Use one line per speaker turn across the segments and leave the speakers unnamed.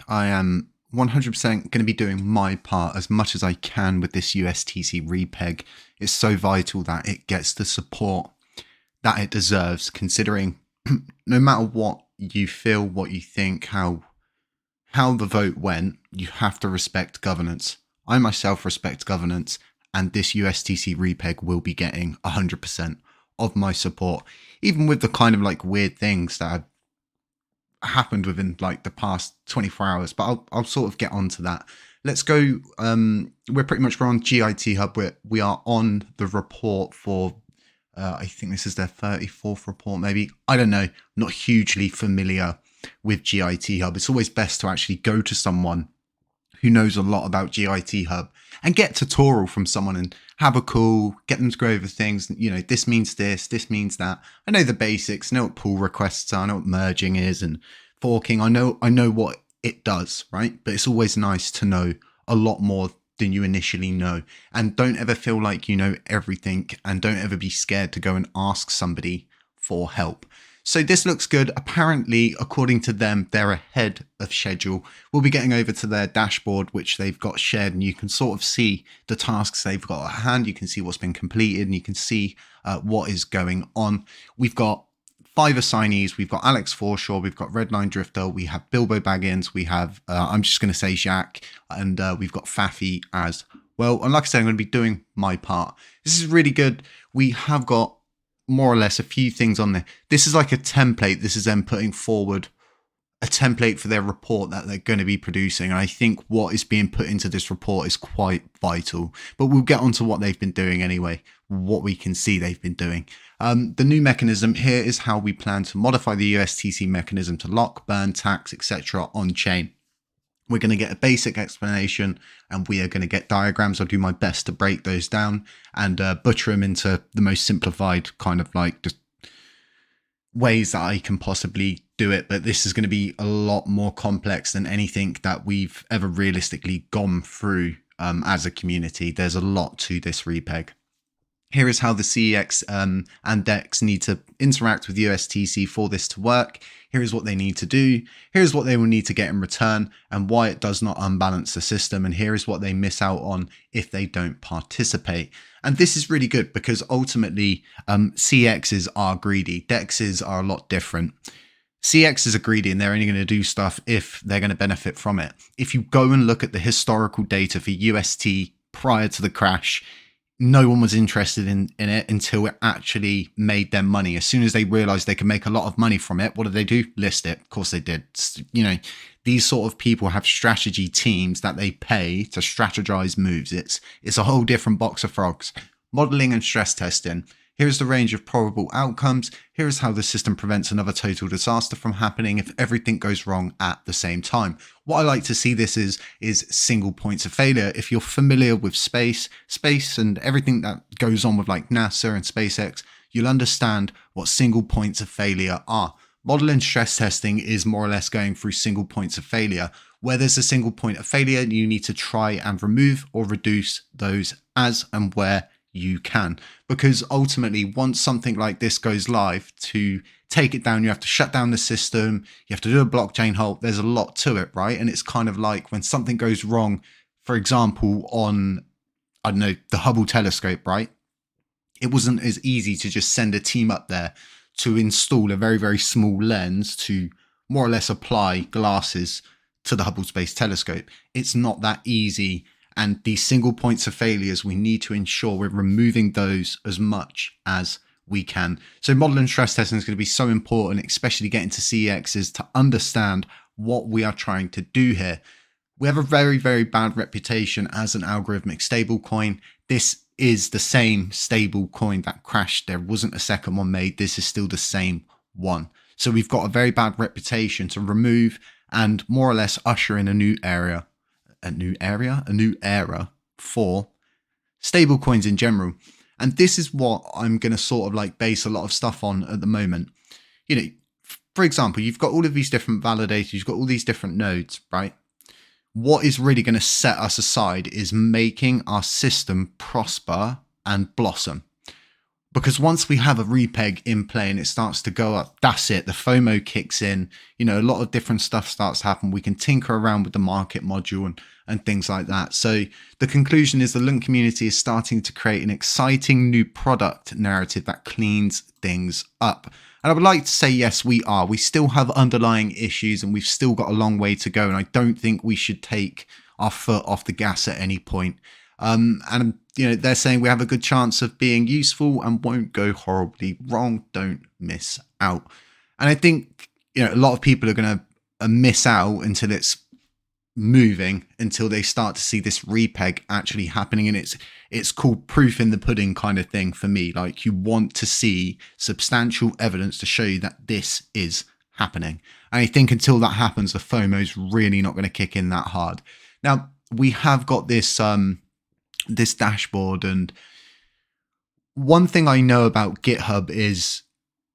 I am 100% going to be doing my part as much as I can with this USTC REPEG. It's so vital that it gets the support that it deserves, considering no matter what you feel, what you think, how the vote went, you have to respect governance. I myself respect governance, and this USTC REPEG will be getting 100% of my support, even with the kind of like weird things that have happened within like the past 24 hours. But I'll sort of get onto that. Let's go. We're on GIT Hub. We are on the report for I think this is their 34th report, maybe. I don't know. Not hugely familiar with GIT Hub. It's always best to actually go to someone who knows a lot about GIT Hub and get tutorial from someone and have a call, get them to go over things. You know, this means this means that. I know the basics, I know what pull requests are, I know what merging is and forking. I know what it does, right? But it's always nice to know a lot more than you initially know. And don't ever feel like you know everything, and don't ever be scared to go and ask somebody for help. So this looks good. Apparently, according to them, they're ahead of schedule. We'll be getting over to their dashboard, which they've got shared, and you can sort of see the tasks they've got at hand. You can see what's been completed, and you can see what is going on. We've got 5 assignees. We've got Alex Forshaw, we've got Redline Drifter, we have Bilbo Baggins, we have, I'm just going to say Jacques, and we've got Faffy as well. And like I said, I'm going to be doing my part. This is really good. We have got more or less a few things on there. This is like a template. This is them putting forward a template for their report that they're going to be producing. And I think what is being put into this report is quite vital, but we'll get onto what they've been doing anyway, what we can see they've been doing. The new mechanism here is how we plan to modify the USTC mechanism to lock, burn, tax, etc. on chain. We're going to get a basic explanation, and we are going to get diagrams. I'll do my best to break those down and butcher them into the most simplified kind of like just ways that I can possibly do it. But this is going to be a lot more complex than anything that we've ever realistically gone through as a community. There's a lot to this REPEG. Here is how the CEX and DEX need to interact with USTC for this to work. Here is what they need to do. Here's what they will need to get in return and why it does not unbalance the system. And here is what they miss out on if they don't participate. And this is really good because ultimately CXs are greedy. DEXs are a lot different. CXs are greedy and they're only going to do stuff if they're going to benefit from it. If you go and look at the historical data for UST prior to the crash, no one was interested in it until it actually made them money. As soon as they realized they could make a lot of money from it, what did they do? List it. Of course they did. You know, these sort of people have strategy teams that they pay to strategize moves. It's a whole different box of frogs. Modeling and stress testing. Here's the range of probable outcomes. Here's how the system prevents another total disaster from happening if everything goes wrong at the same time. What I like to see this is single points of failure. If you're familiar with space and everything that goes on with like NASA and SpaceX, you'll understand what single points of failure are. Model and stress testing is more or less going through single points of failure. Where there's a single point of failure, you need to try and remove or reduce those as and where you can, because ultimately once something like this goes live, to take it down you have to shut down the system, you have to do a blockchain halt. There's a lot to it, right? And it's kind of like when something goes wrong, for example on, I don't know, the Hubble telescope, right? It wasn't as easy to just send a team up there to install a very, very small lens to more or less apply glasses to the Hubble Space Telescope. It's not that easy. And these single points of failures, we need to ensure we're removing those as much as we can. So model and stress testing is going to be so important, especially getting to CEXs to understand what we are trying to do here. We have a very, very bad reputation as an algorithmic stablecoin. This is the same stable coin that crashed. There wasn't a second one made. This is still the same one. So we've got a very bad reputation to remove and more or less usher in a new era for stable coins in general. And this is what I'm going to sort of like base a lot of stuff on at the moment. You know, for example, you've got all of these different validators, you've got all these different nodes, right? What is really going to set us aside is making our system prosper and blossom. Because once we have a repeg in play and it starts to go up, that's it. The FOMO kicks in. You know, a lot of different stuff starts to happen. We can tinker around with the market module and things like that. So the conclusion is the Lunc community is starting to create an exciting new product narrative that cleans things up. And I would like to say, yes, we are. We still have underlying issues and we've still got a long way to go. And I don't think we should take our foot off the gas at any point. And you know, they're saying we have a good chance of being useful and won't go horribly wrong. Don't miss out. And I think, you know, a lot of people are going to miss out until it's moving, until they start to see this repeg actually happening. And it's called proof in the pudding kind of thing for me. Like, you want to see substantial evidence to show you that this is happening. And I think until that happens, the FOMO is really not going to kick in that hard. Now, we have got this this dashboard, and one thing I know about GitHub is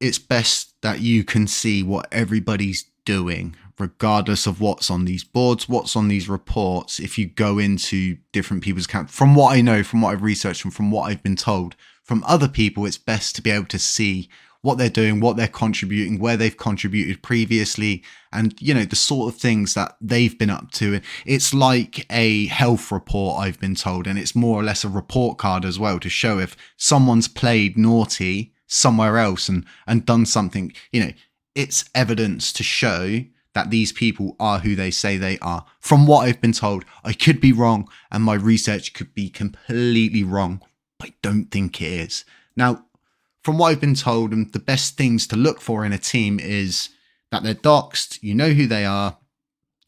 it's best that you can see what everybody's doing, regardless of what's on these boards, what's on these reports. If you go into different people's accounts, from what I know, from what I've researched, and from what I've been told from other people, it's best to be able to see what they're doing, what they're contributing, where they've contributed previously, and, you know, the sort of things that they've been up to. It's like a health report, I've been told, and it's more or less a report card as well to show if someone's played naughty somewhere else and done something. You know, it's evidence to show that these people are who they say they are. From what I've been told, I could be wrong, and my research could be completely wrong, but I don't think it is. Now, from what I've been told, and the best things to look for in a team is that they're doxed, you know who they are,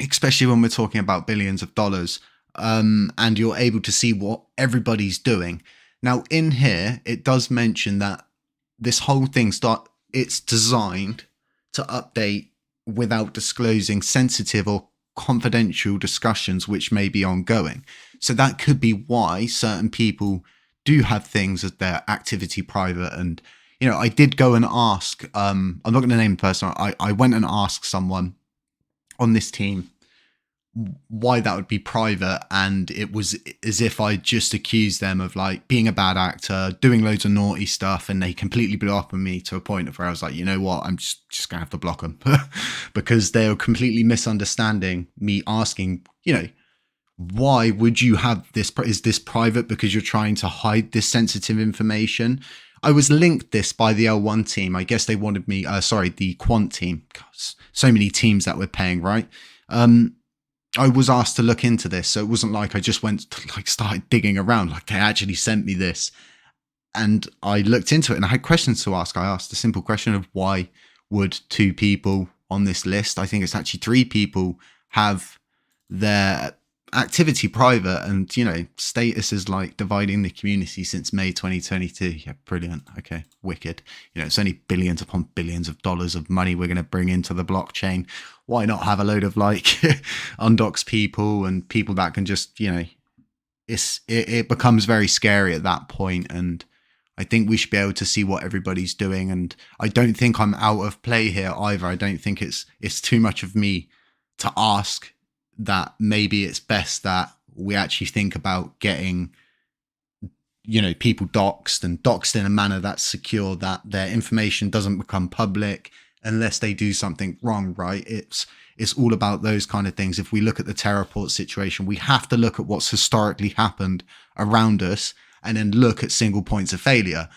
especially when we're talking about billions of dollars, and you're able to see what everybody's doing. Now, in here, it does mention that this whole thing it's designed to update without disclosing sensitive or confidential discussions which may be ongoing. So that could be why certain people do have things as their activity private. And, you know, I did go and ask, I'm not going to name the person, I went and asked someone on this team why that would be private, and it was as if I just accused them of like being a bad actor, doing loads of naughty stuff, and they completely blew up on me to a point of where I was like, you know what, I'm just gonna have to block them because they were completely misunderstanding me asking, you know, why would you have this? Is this private because you're trying to hide this sensitive information? I was linked this by the L1 team. I guess they wanted me, the Quant team. Gosh, so many teams that we're paying, right? I was asked to look into this. So it wasn't like I just went to started digging around. Like, they actually sent me this and I looked into it and I had questions to ask. I asked a simple question of why would 2 people on this list, I think it's actually 3 people, have their activity private, and, you know, status is like dividing the community since May 2022. Yeah, brilliant. Okay, wicked. You know, it's only billions upon billions of dollars of money we're going to bring into the blockchain. Why not have a load of like undoxed people and people that can just, you know, it becomes very scary at that point. And I think we should be able to see what everybody's doing. And I don't think I'm out of play here either. I don't think it's too much of me to ask that maybe it's best that we actually think about getting, you know, people doxed and doxed in a manner that's secure, that their information doesn't become public unless they do something wrong, right? It's all about those kind of things. If we look at the Terraport situation, we have to look at what's historically happened around us and then look at single points of failure.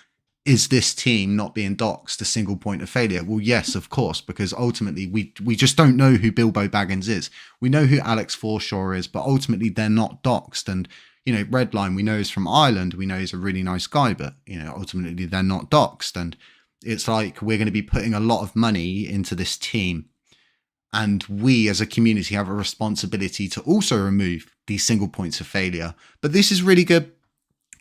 Is this team not being doxed a single point of failure? Well, yes, of course, because ultimately we just don't know who Bilbo Baggins is. We know who Alex Forshaw is, but ultimately they're not doxed. And, you know, Redline, we know is from Ireland. We know he's a really nice guy, but, you know, ultimately they're not doxed. And it's like we're going to be putting a lot of money into this team. And we as a community have a responsibility to also remove these single points of failure. But this is really good.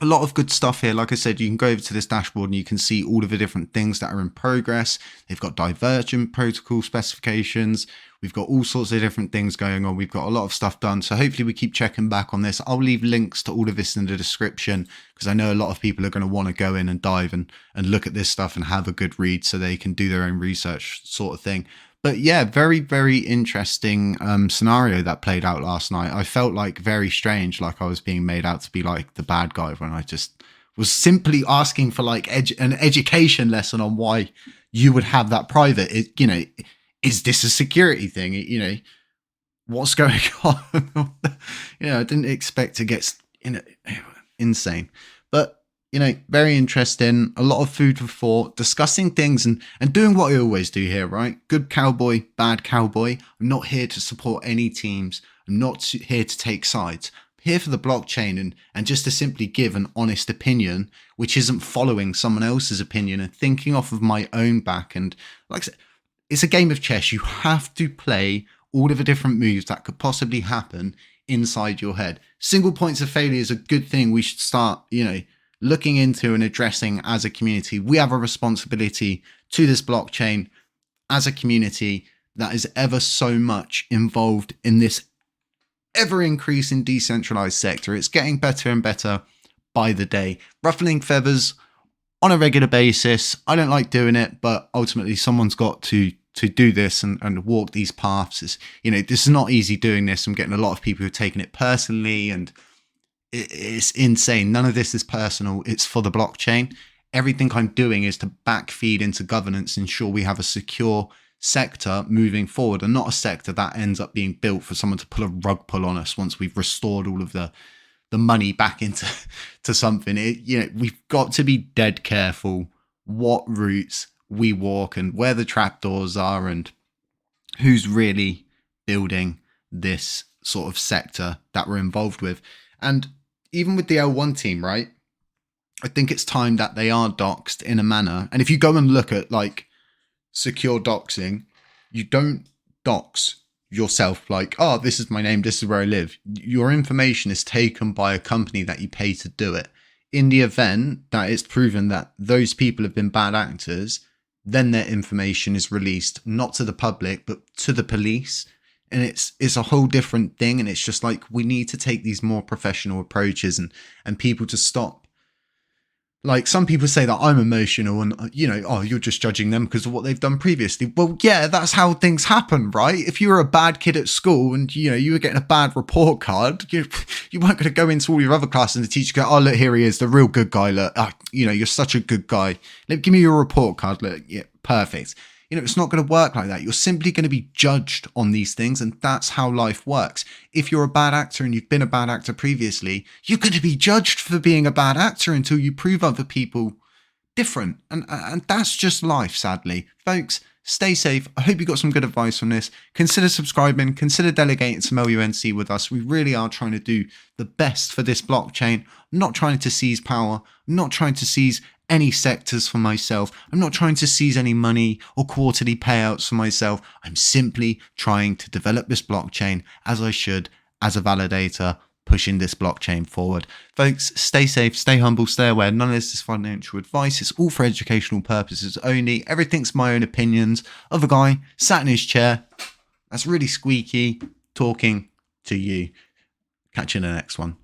A lot of good stuff here. Like I said, you can go over to this dashboard and you can see all of the different things that are in progress. They've got divergent protocol specifications. We've got all sorts of different things going on. We've got a lot of stuff done. So hopefully we keep checking back on this. I'll leave links to all of this in the description because I know a lot of people are going to want to go in and dive and look at this stuff and have a good read so they can do their own research sort of thing. But yeah, very, very interesting scenario that played out last night. I felt like very strange, like I was being made out to be like the bad guy when I just was simply asking for like an education lesson on why you would have that private. Is this a security thing? What's going on? I didn't expect to get insane, but very interesting. A lot of food for thought, discussing things and doing what I always do here, right? Good cowboy, bad cowboy. I'm not here to support any teams. I'm not here to take sides. I'm here for the blockchain and just to simply give an honest opinion, which isn't following someone else's opinion and thinking off of my own back. And like I said, it's a game of chess. You have to play all of the different moves that could possibly happen inside your head. Single points of failure is a good thing we should start, looking into and addressing as a community. We have a responsibility to this blockchain as a community that is ever so much involved in this ever increasing decentralized sector. It's getting better and better by the day. Ruffling feathers on a regular basis. I don't like doing it, but ultimately someone's got to do this and walk these paths. This is not easy doing this. I'm getting a lot of people who've taken it personally, and it's insane. None of this is personal. It's for the blockchain. Everything I'm doing is to backfeed into governance, ensure we have a secure sector moving forward, and not a sector that ends up being built for someone to pull a rug pull on us once we've restored all of the money back into something. We've got to be dead careful what routes we walk and where the trapdoors are and who's really building this sort of sector that we're involved with. And even with the L1 team, right? I think it's time that they are doxed in a manner. And if you go and look at like secure doxing, you don't dox yourself like, oh, this is my name, this is where I live. Your information is taken by a company that you pay to do it. In the event that it's proven that those people have been bad actors, then their information is released, not to the public, but to the police. And it's a whole different thing. And it's just like, we need to take these more professional approaches and people to stop. Like, some people say that I'm emotional and, oh, you're just judging them because of what they've done previously. Well, yeah, that's how things happen, right? If you were a bad kid at school and, you were getting a bad report card, you weren't going to go into all your other classes and the teacher go, oh, look, here he is, the real good guy. Look, you're such a good guy. Give me your report card. Look, yeah, perfect. It's not going to work like that. You're simply going to be judged on these things, and that's how life works. If you're a bad actor and you've been a bad actor previously, you're going to be judged for being a bad actor until you prove other people different. And that's just life, sadly. Folks, stay safe. I hope you got some good advice from this. Consider subscribing, consider delegating some LUNC with us. We really are trying to do the best for this blockchain. I'm not trying to seize power. I'm not trying to seize any sectors for myself. I'm not trying to seize any money or quarterly payouts for myself. I'm simply trying to develop this blockchain as I should, as a validator, pushing this blockchain forward. Folks, stay safe, stay humble, stay aware. None of this is financial advice. It's all for educational purposes only. Everything's my own opinions of a guy sat in his chair that's really squeaky talking to you. Catch you in the next one.